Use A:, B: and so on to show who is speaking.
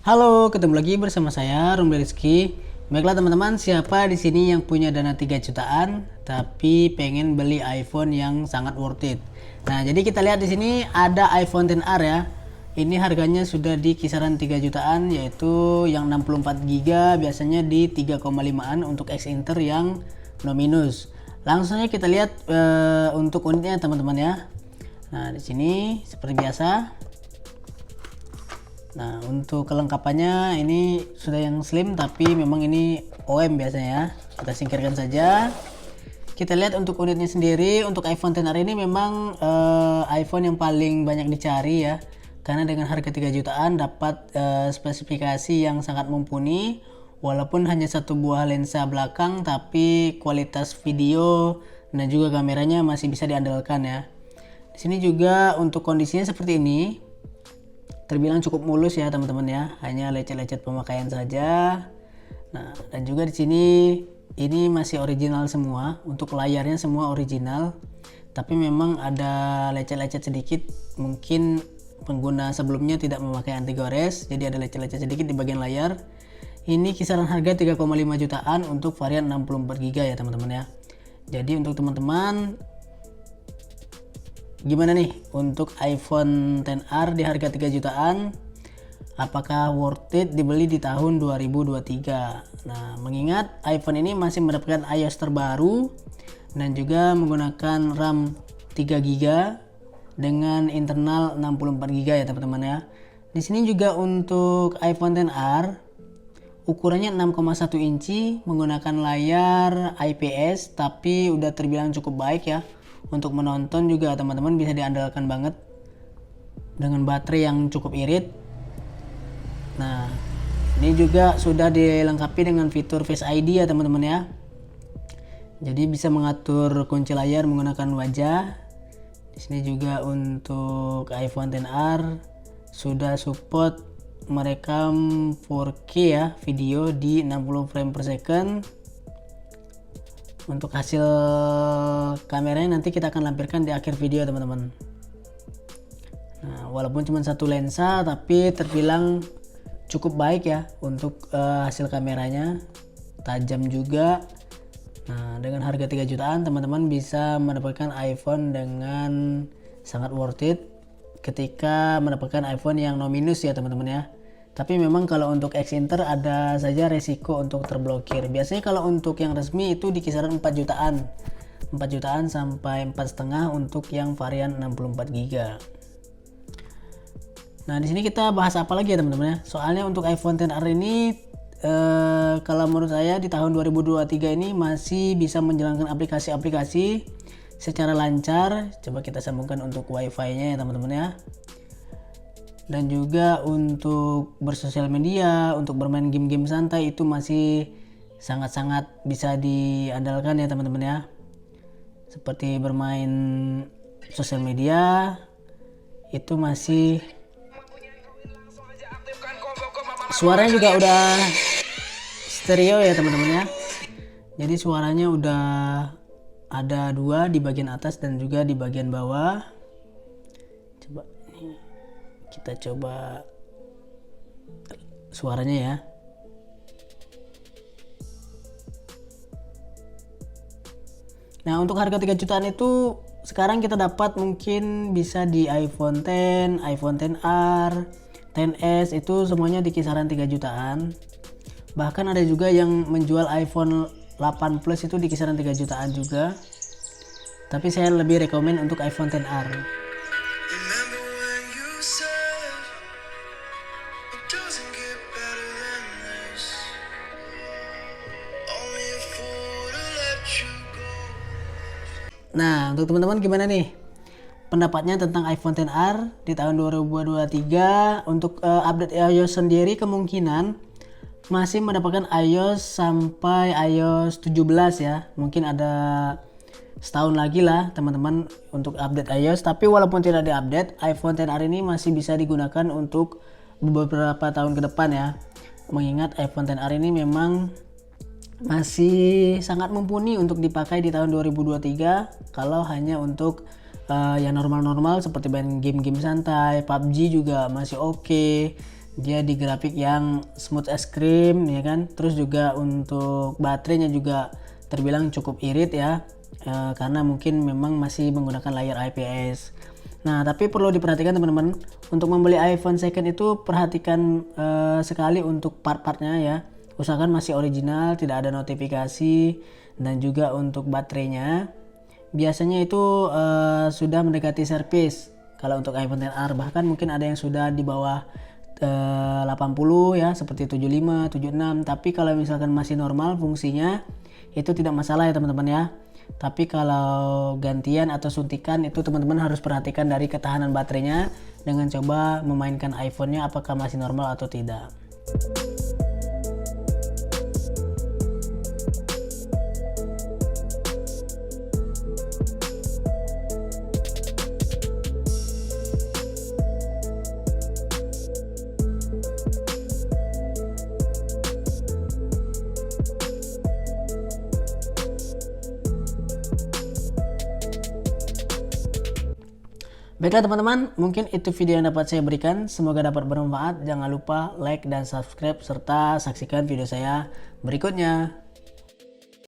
A: Halo, ketemu lagi bersama saya Rumli Rizky. Baiklah teman-teman, siapa di sini yang punya dana 3 jutaan tapi pengen beli iPhone yang sangat worth it? Nah, jadi kita lihat di sini ada iPhone XR ya. Ini harganya sudah di kisaran 3 jutaan, yaitu yang 64 GB biasanya di 3,5an untuk X Inter yang no minus. Langsung aja kita lihat untuk unitnya teman-teman ya. Nah, di sini seperti biasa. Nah, untuk kelengkapannya ini sudah yang slim, tapi memang ini OM biasanya ya. Kita singkirkan saja. Kita lihat untuk unitnya sendiri. Untuk iPhone XR ini memang iPhone yang paling banyak dicari ya, karena dengan harga 3 jutaan dapat spesifikasi yang sangat mumpuni. Walaupun hanya satu buah lensa belakang, tapi kualitas video dan juga kameranya masih bisa diandalkan ya. Di sini juga untuk kondisinya seperti ini, terbilang cukup mulus ya teman-teman ya, hanya lecet-lecet pemakaian saja. Nah, dan juga di sini ini masih original semua, untuk layarnya semua original, tapi memang ada lecet-lecet sedikit, mungkin pengguna sebelumnya tidak memakai anti gores, jadi ada lecet-lecet sedikit di bagian layar. Ini kisaran harga 3,5 jutaan untuk varian 64 GB ya teman-teman ya. Jadi untuk teman-teman, gimana nih untuk iPhone XR di harga 3 jutaan? Apakah worth it dibeli di tahun 2023? Nah, mengingat iPhone ini masih mendapatkan iOS terbaru dan juga menggunakan RAM 3 GB dengan internal 64 GB ya teman-teman ya. Di sini juga untuk iPhone XR ukurannya 6,1 inci menggunakan layar IPS, tapi udah terbilang cukup baik ya. Untuk menonton juga teman-teman bisa diandalkan banget dengan baterai yang cukup irit. Nah, ini juga sudah dilengkapi dengan fitur Face ID ya teman-teman ya. Jadi bisa mengatur kunci layar menggunakan wajah. Di sini juga untuk iPhone XR sudah support merekam 4K ya video di 60 frame per second. Untuk hasil kameranya nanti kita akan lampirkan di akhir video teman-teman. Nah, walaupun cuma satu lensa tapi terbilang cukup baik ya untuk hasil kameranya, tajam juga. Nah, dengan harga 3 jutaan teman-teman bisa mendapatkan iPhone dengan sangat worth it ketika mendapatkan iPhone yang no minus ya teman-teman ya. Tapi memang kalau untuk X Inter ada saja resiko untuk terblokir. Biasanya kalau untuk yang resmi itu di kisaran 4 jutaan. 4 jutaan sampai 4,5 untuk yang varian 64 GB. Nah, di sini kita bahas apa lagi ya teman-teman ya? Soalnya untuk iPhone XR ini kalau menurut saya di tahun 2023 ini masih bisa menjalankan aplikasi-aplikasi secara lancar. Coba kita sambungkan untuk WiFi-nya ya teman-teman ya. Dan juga untuk bersosial media, untuk bermain game-game santai itu masih sangat-sangat bisa diandalkan ya teman-teman ya. Seperti bermain sosial media itu masih, suaranya juga udah stereo ya teman-teman ya. Jadi suaranya udah ada dua di bagian atas dan juga di bagian bawah. Coba nih, kita coba suaranya ya. Nah, untuk harga 3 jutaan itu sekarang kita dapat mungkin bisa di iPhone X, iPhone XR, XS itu semuanya di kisaran 3 jutaan. Bahkan ada juga yang menjual iPhone 8 Plus itu di kisaran 3 jutaan juga. Tapi saya lebih rekomen untuk iPhone XR. Nah, untuk teman-teman gimana nih pendapatnya tentang iPhone XR di tahun 2023? Untuk update iOS sendiri kemungkinan masih mendapatkan iOS sampai iOS 17 ya. Mungkin ada setahun lagi lah teman-teman untuk update iOS. Tapi walaupun tidak diupdate, iPhone XR ini masih bisa digunakan untuk beberapa tahun ke depan ya. Mengingat iPhone XR ini memang masih sangat mumpuni untuk dipakai di tahun 2023 kalau hanya untuk yang normal-normal seperti main game-game santai. PUBG juga masih oke. Dia di grafik yang smooth as cream ya kan. Terus juga untuk baterainya juga terbilang cukup irit ya, karena mungkin memang masih menggunakan layar IPS. Nah tapi perlu diperhatikan teman-teman, untuk membeli iPhone second itu perhatikan sekali untuk part-partnya ya. Usahakan masih original, tidak ada notifikasi, dan juga untuk baterainya biasanya itu sudah mendekati servis kalau untuk iPhone XR, bahkan mungkin ada yang sudah di bawah 80 ya, seperti 75, 76. Tapi kalau misalkan masih normal fungsinya itu tidak masalah ya teman-teman ya. Tapi kalau gantian atau suntikan itu teman-teman harus perhatikan dari ketahanan baterainya dengan coba memainkan iPhone-nya apakah masih normal atau tidak. Baiklah teman-teman, mungkin itu video yang dapat saya berikan. Semoga dapat bermanfaat. Jangan lupa like dan subscribe serta saksikan video saya berikutnya.